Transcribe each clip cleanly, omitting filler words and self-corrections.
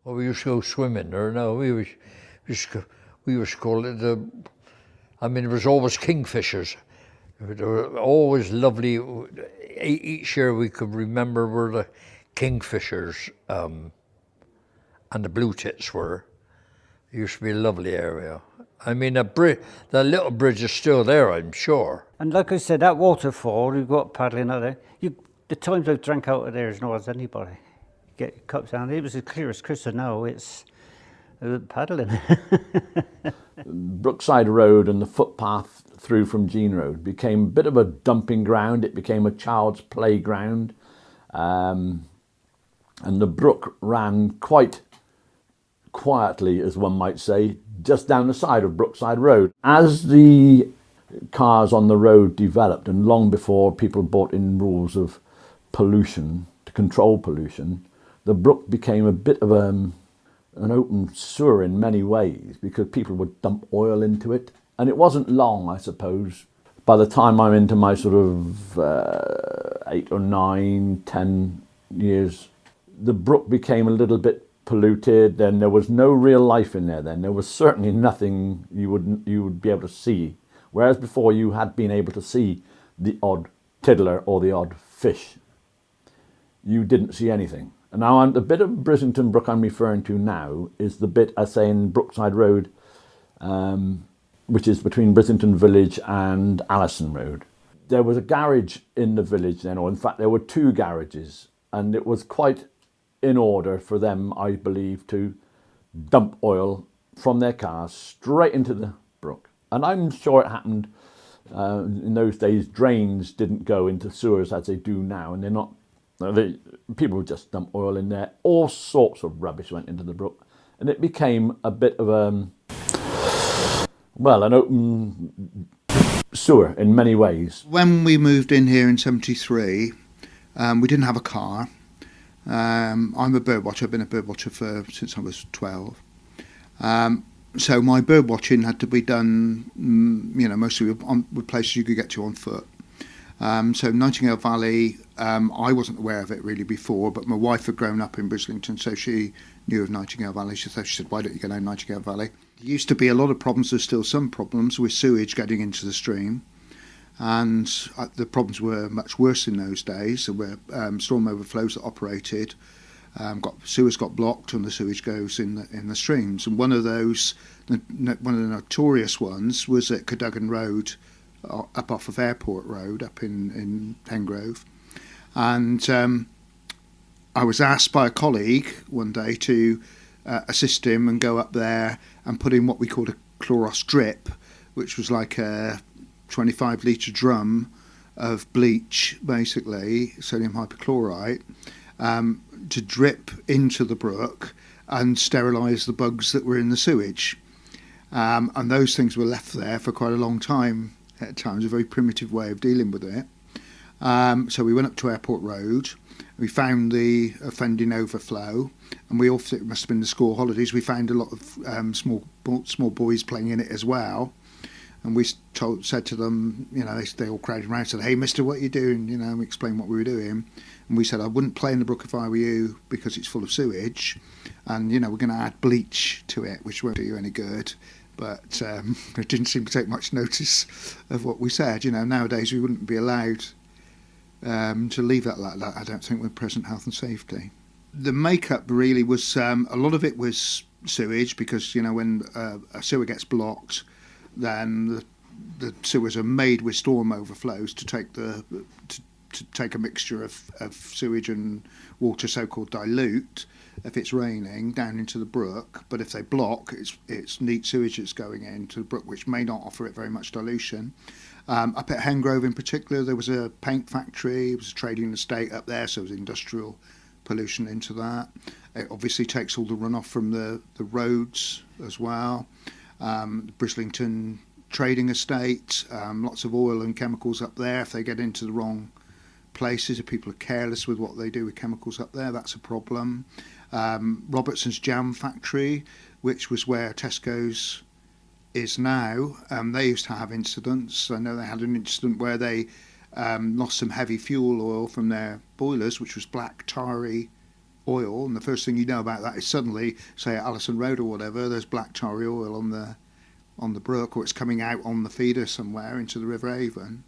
Well, we used to go swimming there. No, we used to call it the. I mean, it was always kingfishers. They were always lovely. Each year we could remember where the kingfishers and the blue tits were. It used to be a lovely area. I mean, the little bridge is still there, I'm sure. And like I said, that waterfall, you've got paddling out there. The times I've drank out of there is not as anybody. You get your cups down. It was as clear as crystal. Now it's paddling. Brookside Road and the footpath through from Jean Road became a bit of a dumping ground. It became a child's playground. And the brook ran quite quietly, as one might say, just down the side of Brookside Road. As the cars on the road developed, and long before people brought in rules of pollution to control pollution, the brook became a bit of an open sewer in many ways, because people would dump oil into it. And it wasn't long, I suppose, by the time I'm into my sort of 8 or 9, 10 years, the brook became a little bit polluted. Then there was no real life in there. Then there was certainly nothing you would be able to see, whereas before you had been able to see the odd tiddler or the odd fish. You didn't see anything. And now the bit of Brislington Brook I'm referring to now is the bit, I say, in Brookside Road, which is between Brislington Village and Allison Road. There was a garage in the village then, or in fact there were 2 garages, and it was quite in order for them, I believe, to dump oil from their cars straight into the brook. And I'm sure it happened in those days. Drains didn't go into sewers as they do now, and they're not. People would just dump oil in there. All sorts of rubbish went into the brook, and it became a bit of an open sewer in many ways. When we moved in here in '73, we didn't have a car. I'm a bird watcher. I've been a bird watcher since I was 12. So my bird watching had to be done, mostly with places you could get to on foot. So Nightingale Valley, I wasn't aware of it really before, but my wife had grown up in Brislington, so she knew of Nightingale Valley. She said, why don't you go down Nightingale Valley? There used to be a lot of problems. There's still some problems with sewage getting into the stream. And the problems were much worse in those days. There were storm overflows that operated, sewers got blocked, and the sewage goes in the streams. And one of the notorious ones was at Cadogan Road, up off of Airport Road, up in Pengrove. And I was asked by a colleague one day to assist him and go up there and put in what we called a chloros drip, which was like a 25-litre drum of bleach, basically, sodium hypochlorite, to drip into the brook and sterilise the bugs that were in the sewage. And those things were left there for quite a long time at times, a very primitive way of dealing with it. So we went up to Airport Road, we found the offending overflow, and we all thought it must have been the school holidays. We found a lot of small boys playing in it as well. And we said to them, they all crowded around and said, hey, mister, what are you doing? We explained what we were doing. And we said, I wouldn't play in the brook if I were you because it's full of sewage. And, we're going to add bleach to it, which won't do you any good. But it didn't seem to take much notice of what we said. Nowadays we wouldn't be allowed to leave that like that, I don't think, with present health and safety. The makeup really was, a lot of it was sewage because, when a sewer gets blocked, then the sewers are made with storm overflows to take to take a mixture of sewage and water, so-called dilute, if it's raining, down into the brook. But if they block, it's neat sewage that's going into the brook, which may not offer it very much dilution. Up at Hengrove in particular, there was a paint factory. It was a trading estate up there, so there was industrial pollution into that. It obviously takes all the runoff from the roads as well. Brislington trading estate, lots of oil and chemicals up there. If they get into the wrong places, if people are careless with what they do with chemicals up there, that's a problem. Robertson's Jam Factory, which was where Tesco's is now, they used to have incidents. I know they had an incident where they lost some heavy fuel oil from their boilers, which was black tarry oil, and the first thing you know about that is suddenly, say at Allison Road or whatever, there's black tarry oil on the brook, or it's coming out on the feeder somewhere into the River Avon.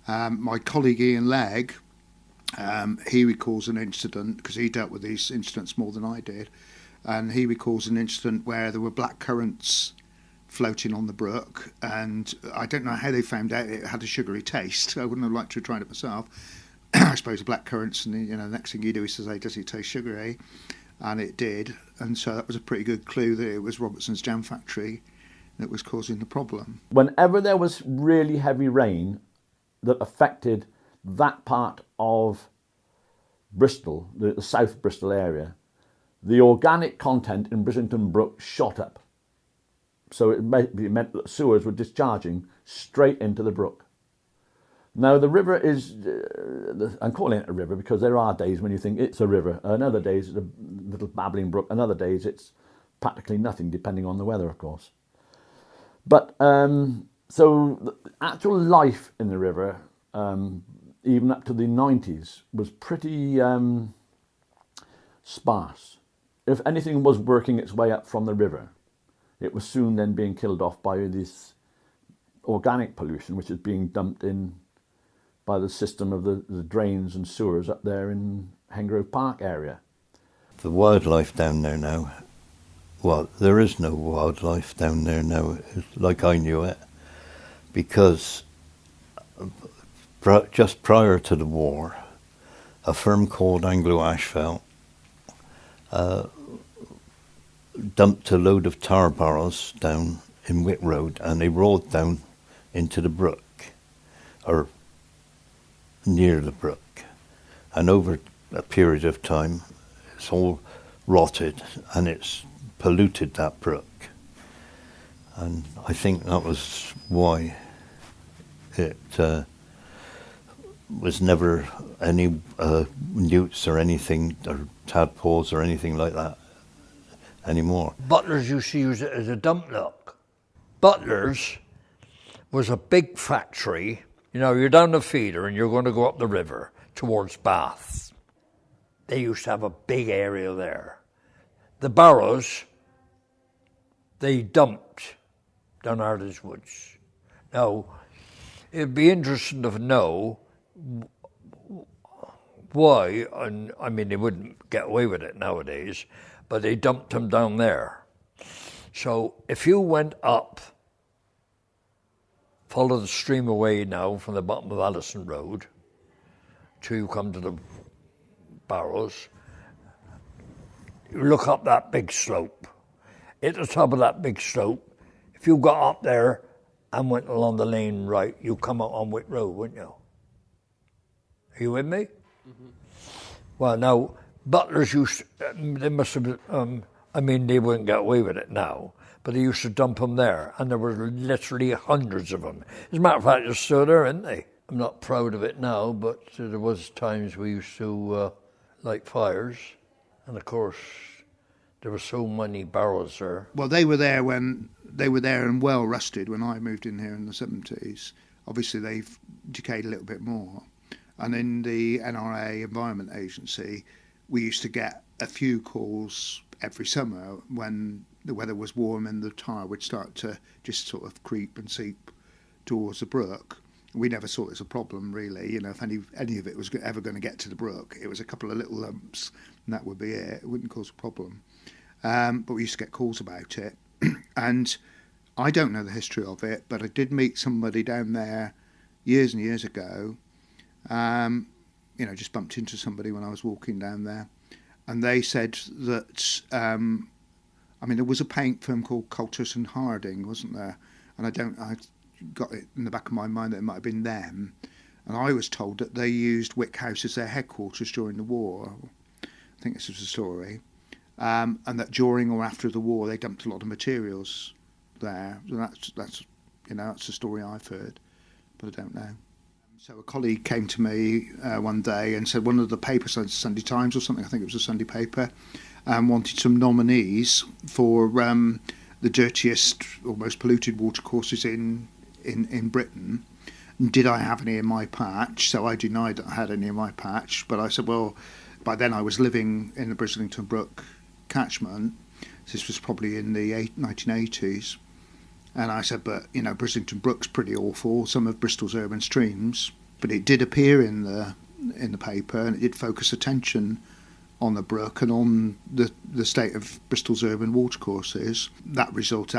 My colleague Ian Legg, he recalls an incident, because he dealt with these incidents more than I did, and he recalls an incident where there were black currants floating on the brook, and I don't know how they found out it had a sugary taste. I wouldn't have liked to have tried it myself. I suppose the black currants, and the next thing you do is say, does it taste sugary? And it did, and so that was a pretty good clue that it was Robertson's jam factory that was causing the problem. Whenever there was really heavy rain that affected that part of Bristol, the South Bristol area, the organic content in Brislington Brook shot up. So it meant that sewers were discharging straight into the brook. Now the river is, I'm calling it a river because there are days when you think it's a river, and other days it's a little babbling brook, and other days it's practically nothing, depending on the weather, of course. But so the actual life in the river, even up to the 90s, was pretty sparse. If anything was working its way up from the river, it was soon then being killed off by this organic pollution, which is being dumped in by the system of the drains and sewers up there in Hengrove Park area. The wildlife down there now, well, there is no wildlife down there now, like I knew it, because just prior to the war, a firm called Anglo Asphalt dumped a load of tar barrels down in Wick Road, and they rolled down into the brook, or near the brook, and over a period of time it's all rotted and it's polluted that brook, and I think that was why it was never any newts or anything, or tadpoles or anything like that anymore. Butlers used to use it as a dump look. Butlers was a big factory. You know, you're down the feeder and you're going to go up the river towards Bath. They used to have a big area there. The barrows, they dumped down Ardens Woods. Now, it'd be interesting to know why, and I mean, they wouldn't get away with it nowadays, but they dumped them down there. So if you went up, follow the stream away now from the bottom of Allison Road till you come to the barrows, you look up that big slope. At the top of that big slope, if you got up there and went along the lane right, you come out on Wick Road, wouldn't you? Are you with me? Mm-hmm. Well, now, butlers used, they must have, I mean, they wouldn't get away with it now, but they used to dump them there, and there were literally hundreds of them. As a matter of fact, they're still there, aren't they? I'm not proud of it now, but there was times we used to light fires, and of course, there were so many barrels there. Well, they were there and well rusted when I moved in here in the 70s. Obviously, they've decayed a little bit more. And in the NRA Environment Agency, we used to get a few calls every summer when the weather was warm and the tar would start to just sort of creep and seep towards the brook. We never saw it as a problem, really. You know, if any of it was ever going to get to the brook, it was a couple of little lumps, and that would be it. It wouldn't cause a problem. But we used to get calls about it. And I don't know the history of it, but I did meet somebody down there years and years ago. You know, just bumped into somebody when I was walking down there. And they said that, I mean, there was a paint firm called Coulters and Harding, wasn't there? And I got it in the back of my mind that it might have been them. And I was told that they used Wick House as their headquarters during the war. I think this was the story. And that during or after the war, they dumped a lot of materials there. So that's you know, that's the story I've heard, but I don't know. So a colleague came to me one day and said one of the papers, like Sunday Times or something, I think it was a Sunday paper, wanted some nominees for the dirtiest or most polluted watercourses in Britain. And did I have any in my patch? So I denied that I had any in my patch, but I said, well, By then I was living in the Brislington Brook catchment. This was probably in the 1980s. And I said, but, you know, Brislington Brook's pretty awful, some of Bristol's urban streams. But it did appear in the paper, and it did focus attention on the brook and on the state of Bristol's urban watercourses. That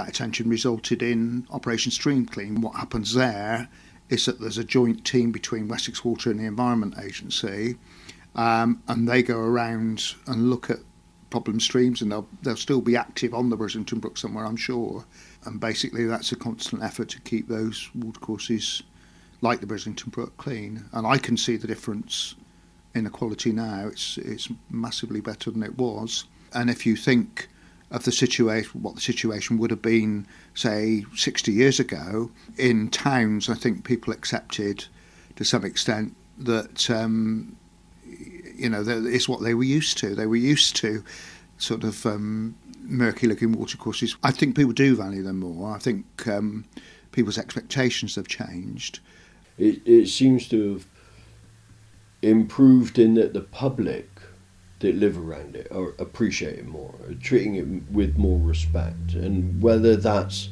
attention resulted in Operation Stream Clean. What happens there is that there's a joint team between Wessex Water and the Environment Agency, and they go around and look at problem streams, and they'll still be active on the Brislington Brook somewhere, I'm sure. And basically that's a constant effort to keep those watercourses like the Brislington Brook clean. And I can see the difference in the quality now. It's massively better than it was. And if you think of the situation, what the situation would have been, say, 60 years ago, in towns, I think people accepted to some extent that you know, it's what they were used to. They were used to sort of murky-looking watercourses. I think people do value them more. I think people's expectations have changed. It seems to have improved in that the public that live around it are appreciate it more, are treating it with more respect. And whether that's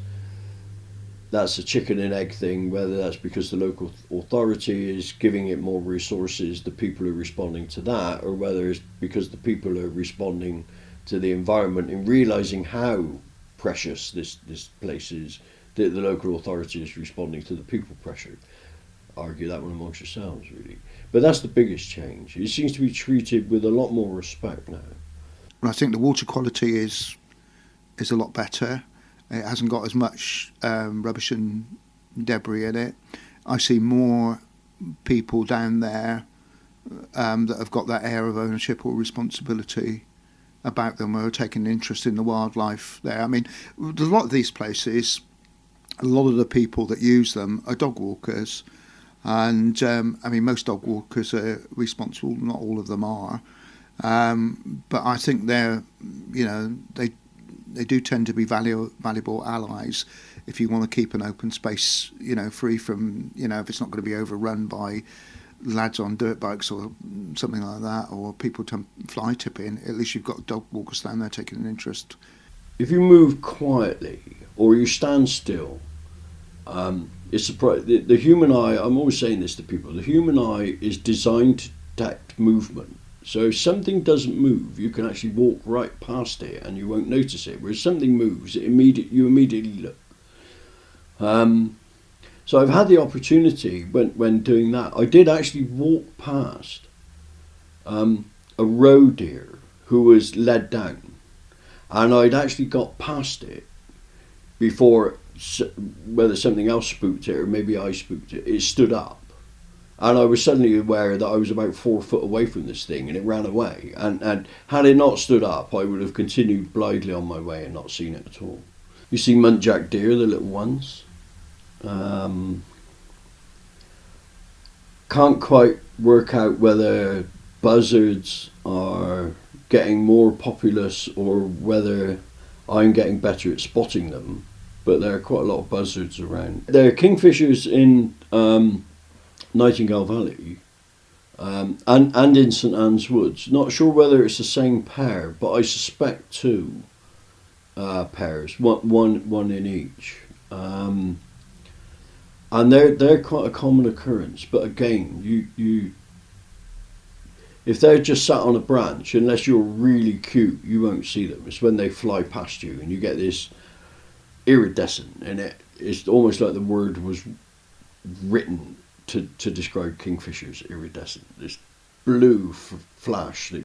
a chicken and egg thing, whether that's because the local authority is giving it more resources, the people are responding to that, or whether it's because the people are responding to the environment and realising how precious this place is, that the local authority is responding to the people pressure. Argue that one amongst yourselves, really. But that's the biggest change. It seems to be treated with a lot more respect now. And I think the water quality is a lot better. It hasn't got as much rubbish and debris in it. I see more people down there that have got that air of ownership or responsibility about them, or are taking an interest in the wildlife there. I mean, a lot of these places, a lot of the people that use them are dog walkers. And I mean, most dog walkers are responsible, not all of them are. But I think they're, you know, they do tend to be valuable allies if you want to keep an open space, you know, free from, you know, if it's not going to be overrun by lads on dirt bikes or something like that, or people fly tipping. At least you've got dog walkers down there taking an interest. If you move quietly or you stand still, it's the human eye. I'm always saying this to people. The human eye is designed to detect movement. So if something doesn't move, you can actually walk right past it and you won't notice it. Whereas something moves, you immediately look. So I've had the opportunity when doing that. I did actually walk past a roe deer who was led down, and I'd actually got past it before, whether something else spooked it or maybe I spooked it. It stood up. And I was suddenly aware that I was about 4 foot away from this thing, and it ran away. And had it not stood up, I would have continued blithely on my way and not seen it at all. You see muntjac deer, the little ones. Can't quite work out whether buzzards are getting more populous or whether I'm getting better at spotting them. But there are quite a lot of buzzards around. There are kingfishers in Nightingale Valley and in St Anne's Woods. Not sure whether it's the same pair, but I suspect 2 pairs, one in each, and they're quite a common occurrence. But again, you if they're just sat on a branch, unless you're really cute, you won't see them. It's when they fly past you and you get this iridescent, and it's almost like the word was written to describe kingfishers, iridescent, this blue flash that